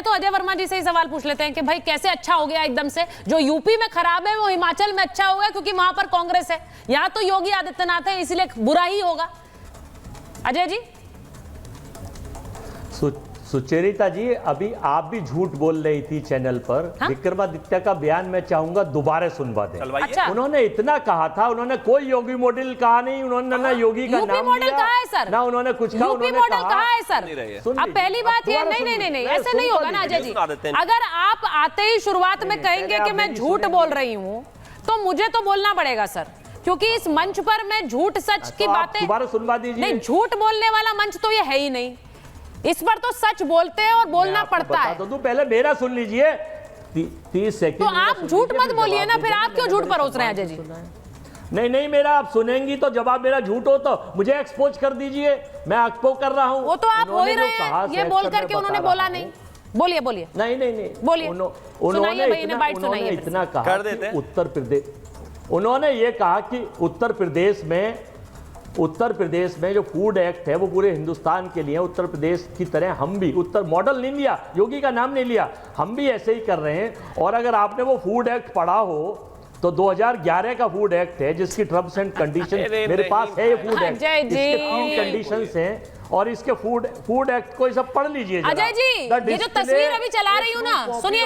पहले तो अजय वर्मा जी से ही सवाल पूछ लेते हैं कि भाई कैसे अच्छा हो गया एकदम से, जो यूपी में खराब है वो हिमाचल में अच्छा हो गया क्योंकि वहां पर कांग्रेस है, यहां तो योगी आदित्यनाथ है इसलिए बुरा ही होगा। अजय जी। सुचरिता जी, अभी आप भी झूठ बोल रही थी चैनल पर। विक्रमादित्य का बयान मैं चाहूंगा दोबारा सुनवा दें। अच्छा। उन्होंने इतना कहा था, उन्होंने कोई योगी मॉडल कहा नहीं, उन्होंने ना योगी का नाम मॉडल लिया, कहा है सर, ना उन्होंने कुछ कहा। यूपी मॉडल कहा है सर। अब पहली बात ये नहीं, ऐसे नहीं होगा ना अजय जी। अगर आप आते ही शुरुआत में कहेंगे कि मैं झूठ बोल रही हूँ तो मुझे तो बोलना पड़ेगा सर, क्योंकि इस मंच पर मैं झूठ सच की बातें दोबारा सुनवा दीजिए। नहीं, झूठ बोलने वाला मंच तो ये है ही नहीं, इस पर तो सच बोलते हैं और बोलना पड़ता है। तो पहले मेरा सुन लीजिए 30 सेकंड। तो आप झूठ मत बोलिए ना, फिर आप क्यों झूठ परोस रहे हैं अजय जी? नहीं, मेरा आप सुनेंगी तो जवाब मेरा झूठ हो तो मुझे एक्सपोज कर दीजिए, मैं एक्सपोज कर रहा हूं। वो तो आप हो ही रहे हैं, ये बोल करके उन्होंने बोला नहीं। बोलिए नहीं बोलिए, उन्होंने इतना कहा कि उन्होंने ये कहा कि उत्तर प्रदेश में जो फूड एक्ट है वो पूरे हिंदुस्तान के लिए, उत्तर प्रदेश की तरह हम भी उत्तर मॉडल नहीं लिया, योगी का नाम नहीं लिया, हम भी ऐसे ही कर रहे हैं। और अगर आपने वो फूड एक्ट पढ़ा हो तो 2011 का फूड एक्ट है जिसकी टर्म्स एंड कंडीशन मेरे पास है। ये फूड एक्ट इसके 3 कंडीशंस हैं और इसके फूड एक्ट को सब पढ़ लीजिए अजय जी। ये जो तस्वीर अभी चला रही हूँ ना, सुनिए,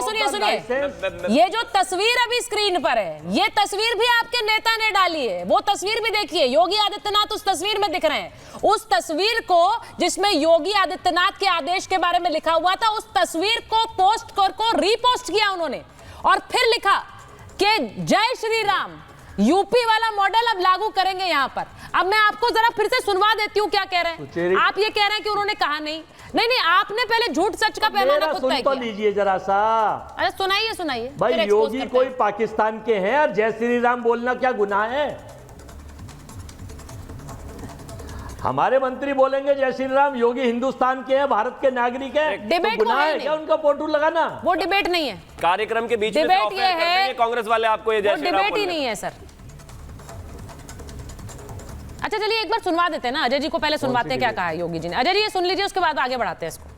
ये जो तस्वीर अभी स्क्रीन पर है, ये तस्वीर भी आपके नेता ने डाली है, वो तस्वीर भी देखिए, योगी आदित्यनाथ उस तस्वीर में दिख रहे हैं। उस तस्वीर को जिसमें योगी आदित्यनाथ के आदेश के बारे में लिखा हुआ था, उस तस्वीर को पोस्ट कर रीपोस्ट किया उन्होंने और फिर लिखा कि जय श्री राम, यूपी वाला मॉडल अब लागू करेंगे यहां पर। अब मैं आपको जरा फिर से सुनवा देती हूँ क्या कह रहे हैं। आप ये कह रहे हैं कि उन्होंने कहा नहीं, आपने पहले झूठ सच का पैमाना खुद तय किया। लीजिए जरा सा। अरे सुनाइए भाई, योगी कोई पाकिस्तान के हैं और जय श्री राम बोलना क्या गुनाह है? हमारे मंत्री बोलेंगे जय श्री राम, योगी हिंदुस्तान के हैं, भारत के नागरिक हैं, डिबेट तो गुनाह है क्या उनका फोटो लगाना? वो डिबेट नहीं है, कार्यक्रम के बीच में डिबेट ये है, कांग्रेस वाले आपको ये जय श्री राम डिबेट ही नहीं है सर। अच्छा चलिए एक बार सुनवा देते हैं ना अजय जी को, पहले सुनवाते हैं क्या कहा है योगी जी ने। अजय जी ये सुन लीजिए, उसके बाद आगे बढ़ाते हैं इसको।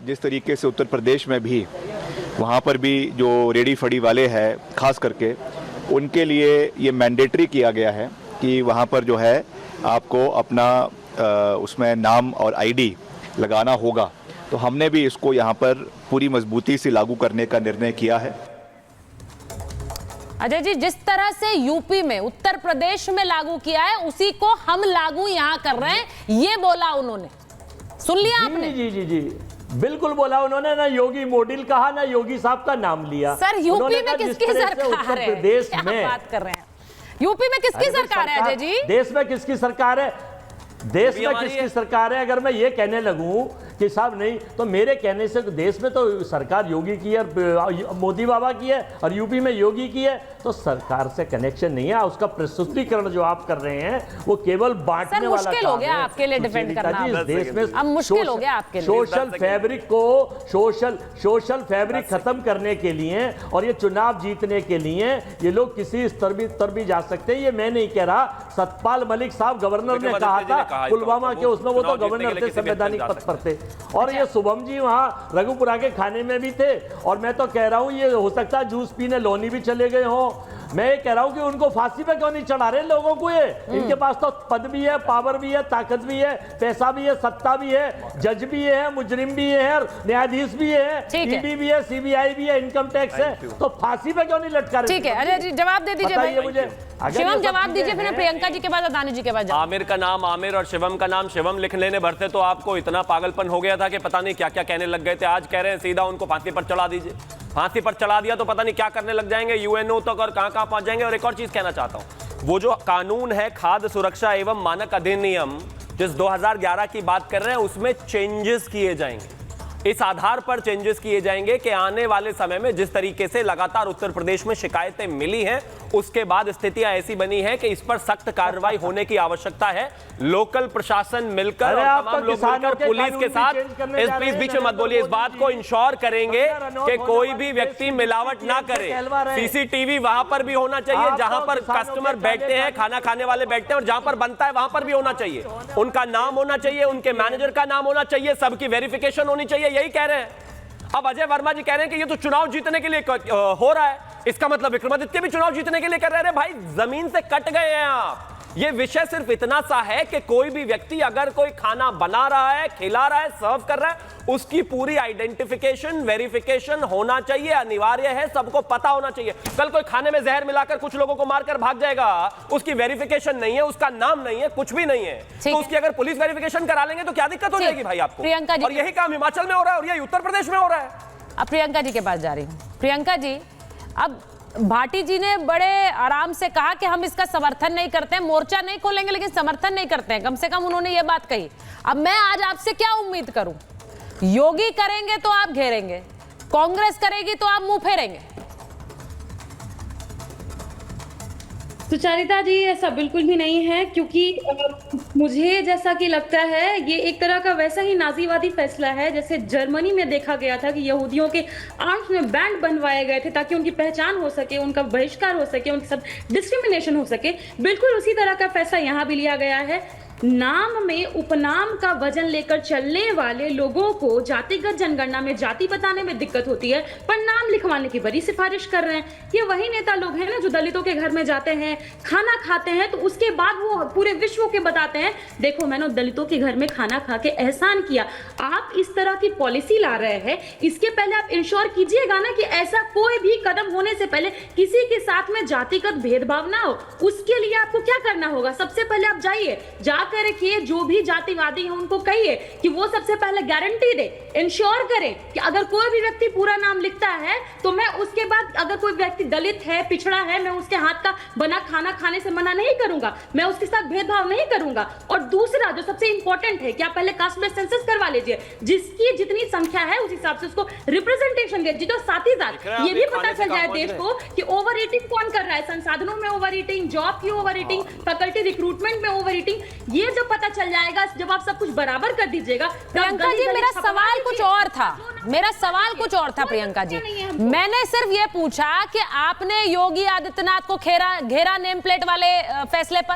जिस तरीके से उत्तर प्रदेश में भी, वहाँ पर भी जो रेडी फड़ी वाले हैं खास करके, उनके लिए ये मैंडेटरी किया गया है कि वहाँ पर जो है आपको अपना उसमें नाम और आईडी लगाना होगा। तो हमने भी इसको यहाँ पर पूरी मजबूती से लागू करने का निर्णय किया है। अजय जी, जिस तरह से यूपी में, उत्तर प्रदेश में लागू किया है उसी को हम लागू यहाँ कर रहे हैं, ये बोला उन्होंने। सुन लिया आपने? जी बिल्कुल बोला उन्होंने। ना योगी मॉडल कहा, ना योगी साहब का नाम लिया। सर यूपी में किसकी सरकार है? प्रदेश क्या में बात कर रहे हैं? यूपी में किसकी सरकार है अजय जी? देश में किसकी सरकार है? देश में किसकी सरकार है? अगर मैं ये कहने लगूं कि साहब नहीं, तो मेरे कहने से देश में तो सरकार योगी की है, मोदी बाबा की है, और यूपी में योगी की है, तो सरकार से कनेक्शन नहीं है। उसका प्रस्तुतिकरण जो आप कर रहे हैं वो केवल बांटने वाला मुश्किल हो गया आपके लिए डिफेंड करना। इस देश में अब मुश्किल हो गया आपके लिए। सोशल फैब्रिक खत्म करने के लिए और ये चुनाव जीतने के लिए ये लोग किसी स्तर भी जा सकते हैं। ये मैं नहीं कह रहा, सतपाल मलिक साहब गवर्नर ने कहा था पुलवामा के, उसमें वो तो गवर्नर थे, संवैधानिक पद पर थे। और ये शुभम जी वहां रघुपुरा के खाने में भी थे। और मैं तो कह रहा हूं ये हो सकता है जूस पीने लोनी भी चले गए हो। मैं ये कह रहा हूं कि उनको फांसी पे क्यों नहीं चढ़ा रहे लोगों को? ये इनके पास तो पद भी है, पावर भी है, ताकत भी है, पैसा भी है, सत्ता भी है, जज भी है, मुजरिम भी है, न्यायाधीश भी है, ईडी भी है, सीबीआई भी है, इनकम टैक्स है, तो फांसी पे क्यों नहीं लटका रहे? ठीक है अजय जी, जवाब दे दीजिए भाई मुझे। शिवम जवाब दीजिए, फिर प्रियंका जी के बाद अदानी जी के बाद। आमिर का नाम आमिर और शिवम का नाम शिवम लिख लेने भरते तो आपको इतना पागलपन हो गया था कि पता नहीं क्या क्या कहने लग गए थे। आज कह रहे हैं सीधा उनको फांसी पर चढ़ा दीजिए। फांसी पर चढ़ा दिया तो पता नहीं क्या करने लग जाएंगे, यूएनओ तक और कहां पहुंच जाएंगे। और एक और चीज कहना चाहता हूं, वो जो कानून है खाद्य सुरक्षा एवं मानक अधिनियम जिस 2011 की बात कर रहे हैं, उसमें चेंजेस किए जाएंगे। इस आधार पर चेंजेस किए जाएंगे कि आने वाले समय में जिस तरीके से लगातार उत्तर प्रदेश में शिकायतें मिली हैं उसके बाद स्थितियां ऐसी बनी है कि इस पर सख्त कार्रवाई होने की आवश्यकता है। लोकल प्रशासन मिलकर और तमाम लोग मिलकर पुलिस के साथ, इस बीच में मत बोलिए, इस बात को इंश्योर करेंगे कि कोई भी व्यक्ति मिलावट ना करे। सीसीटीवी वहां पर भी होना चाहिए जहां पर कस्टमर बैठते हैं, खाना खाने वाले बैठते हैं, और जहां पर बनता है वहां पर भी होना चाहिए। उनका नाम होना चाहिए, उनके मैनेजर का नाम होना चाहिए, सबकी वेरिफिकेशन होनी चाहिए। यही कह रहे हैं। अब अजय वर्मा जी कह रहे हैं कि ये तो चुनाव जीतने के लिए हो रहा है, इसका मतलब विक्रमादित्य भी चुनाव जीतने के लिए कर रहे हैं। भाई जमीन से कट गए हैं आप। ये विषय सिर्फ इतना सा है कि कोई भी व्यक्ति अगर कोई खाना बना रहा है, खिला रहा है, सर्व कर रहा है, उसकी पूरी आइडेंटिफिकेशन, वेरिफिकेशन होना चाहिए, अनिवार्य है, सबको पता होना चाहिए। कल कोई खाने में जहर मिलाकर कुछ लोगों को मारकर भाग जाएगा, उसकी वेरिफिकेशन नहीं है, उसका नाम नहीं है, कुछ भी नहीं है, तो उसकी अगर पुलिस वेरिफिकेशन करा लेंगे तो क्या दिक्कत हो जाएगी भाई आपको? प्रियंका जी, और यही काम हिमाचल में हो रहा है और यही उत्तर प्रदेश में हो रहा है। अब प्रियंका जी के पास जा रही हूँ। प्रियंका जी, अब भाटी जी ने बड़े आराम से कहा कि हम इसका समर्थन नहीं करते हैं, मोर्चा नहीं खोलेंगे लेकिन समर्थन नहीं करते हैं, कम से कम उन्होंने ये बात कही। अब मैं आज आपसे क्या उम्मीद करूं? योगी करेंगे तो आप घेरेंगे, कांग्रेस करेगी तो आप मुंह फेरेंगे। सुचारिता जी, ऐसा बिल्कुल भी नहीं है, क्योंकि मुझे जैसा कि लगता है ये एक तरह का वैसा ही नाजीवादी फैसला है जैसे जर्मनी में देखा गया था कि यहूदियों के आर्म्स में बैंड बनवाए गए थे ताकि उनकी पहचान हो सके, उनका बहिष्कार हो सके, उनके साथ डिस्क्रिमिनेशन हो सके। बिल्कुल उसी तरह का फैसला यहाँ भी लिया गया है। नाम में उपनाम का वजन लेकर चलने वाले लोगों को जातिगत जनगणना में जाति बताने में दिक्कत होती है, पर नाम लिखवाने की बड़ी सिफारिश कर रहे हैं। ये वही नेता लोग हैं ना जो दलितों के घर में जाते हैं, खाना खाते हैं, तो उसके बाद वो पूरे विश्व के बताते हैं देखो मैंने दलितों के घर में खाना खा के एहसान किया। आप इस तरह की पॉलिसी ला रहे हैं, इसके पहले आप इंश्योर कीजिएगा ना कि ऐसा कोई भी कदम होने से पहले किसी के साथ में जातिगत भेदभाव ना हो। उसके लिए आपको क्या करना होगा? सबसे पहले आप जाइए, रखिए, जो भी जातिवादी है उनको कहिए कि वो सबसे पहले गारंटी दे, इंश्योर करें कि अगर कोई भी व्यक्ति पूरा नाम लिखता है तो मैं उसके बाद अगर कोई व्यक्ति दलित है, पिछड़ा है, मैं उसके हाथ का बना खाना खाने से मना नहीं करूंगा, मैं उसके साथ भेदभाव नहीं करूंगा। और दूसरा जो सबसे इंपॉर्टेंट है कि आप पहले कास्ट बेस्ड सेंसस करवा लीजिए, जिसकी जितनी संख्या है उस हिसाब से उसको रिप्रेजेंटेशन दीजिए, तो साथ ही साथ ये भी पता चल जाए देश को कि ओवर ईटिंग कौन कर रहा है, संसाधनों में ओवर ईटिंग, जॉब की ओवर ईटिंग, फैकल्टी रिक्रूटमेंट में ओवर ईटिंग, ये जब पता चल जाएगा, जब आप सब कुछ बराबर कर दीजिएगा। प्रियंका जी, मेरा सवाल कुछ और था, मेरा सवाल कुछ और था प्रियंका जी। मैंने सिर्फ ये पूछा कि आपने योगी आदित्यनाथ को घेरा नेम प्लेट वाले फैसले पर,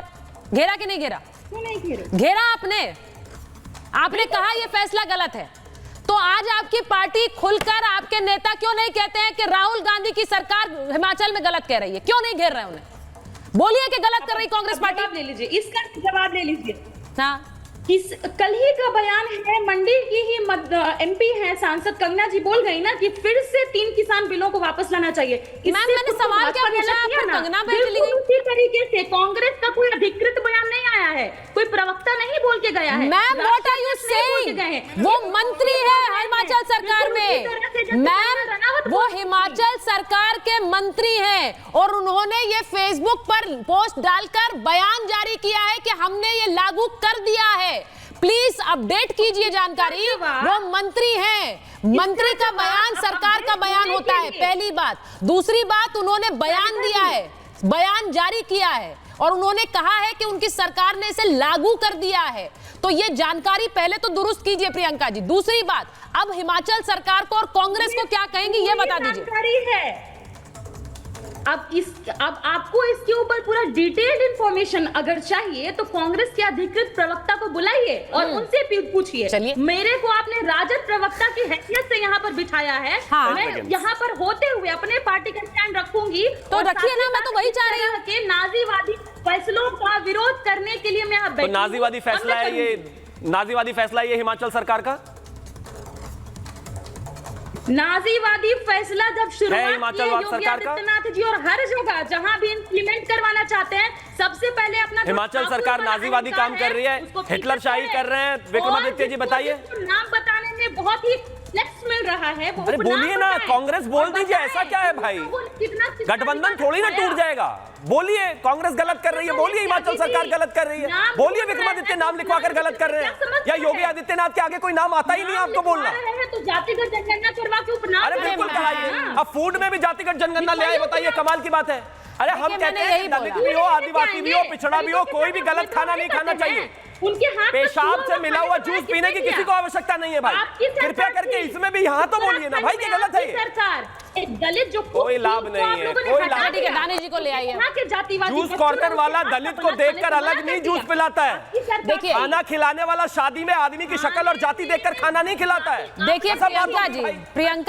घेरा कि नहीं घेरा? घेरा आपने कहा ये फैसला गलत है, तो आज आपकी पार्टी खुलकर आपके नेता क्यों नहीं कहते हैं कि राहुल गांधी की सरकार हिमाचल में गलत कह रही है? क्यों नहीं घेर रहे उन्हें? बोलिए कि गलत कर रही कांग्रेस पार्टी। ले लीजिए, इसका जवाब ले लीजिए। हाँ, कल ही का बयान है, मंडी की ही एमपी है सांसद कंगना जी बोल गई ना कि फिर से 3 किसान बिलों को वापस लाना चाहिए। मैम, मैंने सवाल क्या पूछा, कंगना बैठ गई। उसी तरीके से कांग्रेस का कोई अधिकृत बयान नहीं आया है, कोई प्रवक्ता नहीं बोल के गया है। Ma'am, what are you saying? वो मंत्री है हिमाचल सरकार में। मैम, वो हिमाचल सरकार के मंत्री हैं और उन्होंने ये फेसबुक पर पोस्ट डालकर बयान जारी किया है कि हमने ये लागू कर दिया है। प्लीज अपडेट कीजिए जानकारी। वो मंत्री हैं, मंत्री का बयान सरकार का बयान होता है, पहली बात। दूसरी बात, उन्होंने बयान दिया है, बयान जारी किया है और उन्होंने कहा है कि उनकी सरकार ने इसे लागू कर दिया है, तो ये जानकारी पहले तो दुरुस्त कीजिए प्रियंका जी। दूसरी बात, अब हिमाचल सरकार को और कांग्रेस को क्या कहेंगी ये बता दीजिए। अब आपको इसके ऊपर पूरा डिटेल्ड इंफॉर्मेशन अगर चाहिए तो कांग्रेस के अधिकृत प्रवक्ता को बुलाइए और उनसे पूछिए। मेरे को आपने राजद प्रवक्ता की हैसियत से यहाँ पर बिठाया है। हाँ, मैं यहाँ पर होते हुए अपने पार्टी का स्टैंड रखूंगी, तो रखिए ना, मैं तो वही चाह रही हूँ कि नाजीवादी फैसलों का विरोध करने के लिए मैं यहाँ बैठी। नाजीवादी फैसला है ये, नाजीवादी फैसला है ये हिमाचल सरकार का। नाजीवादी फैसला जब शुरुआत की योगी आदित्यनाथ जी और हर जगह जहां भी इंप्लीमेंट करवाना चाहते हैं, सबसे पहले अपना हिमाचल सरकार नाजीवादी काम कर रही है, हिटलर शाही कर रहे हैं। विक्रमादित्य जी बताइए। नाम बताने में बहुत ही फ्लेक्स मिल रहा है। अरे बोलिए ना, कांग्रेस बोल दीजिए, ऐसा क्या है भाई? गठबंधन थोड़ी ना टूट जाएगा। बोलिए कांग्रेस गलत कर रही है, बोलिए हिमाचल सरकार गलत कर रही है, बोलिए विक्रमादित्य नाम लिखवाकर गलत कर रहे हैं, या योगी आदित्यनाथ के आगे कोई नाम आता ही नहीं आपको बोलना। तो जातिगत जनगणना करवा के उपनाम। अरे बिल्कुल कराइए, अब फूड में भी जातिगत जनगणना ले आए, बताइए, कमाल की बात है। अरे हम कहते हैं कि दलित भी हो, आदिवासी भी हो, पिछड़ा भी हो, कोई भी गलत खाना नहीं खाना चाहिए। उनके हाथ पेशाब से मिला हुआ जूस पीने की किसी को आवश्यकता नहीं है भाई। कृपया करके इसमें भी यहाँ तो बोलिए ना भाई कि गलत है ये। सरकार एक दलित जो कोई लाभ नहीं है, कोई लाभ ठीक है, दानिश जी को ले आइए। के जातिवादी जूस कॉर्नर वाला दलित को देखकर अलग नहीं जूस पिलाता है। देखिए, खाना खिलाने वाला शादी में आदमी की शक्ल और जाति देखकर खाना नहीं खिलाता है। देखिए प्रियंका जी, प्रियंका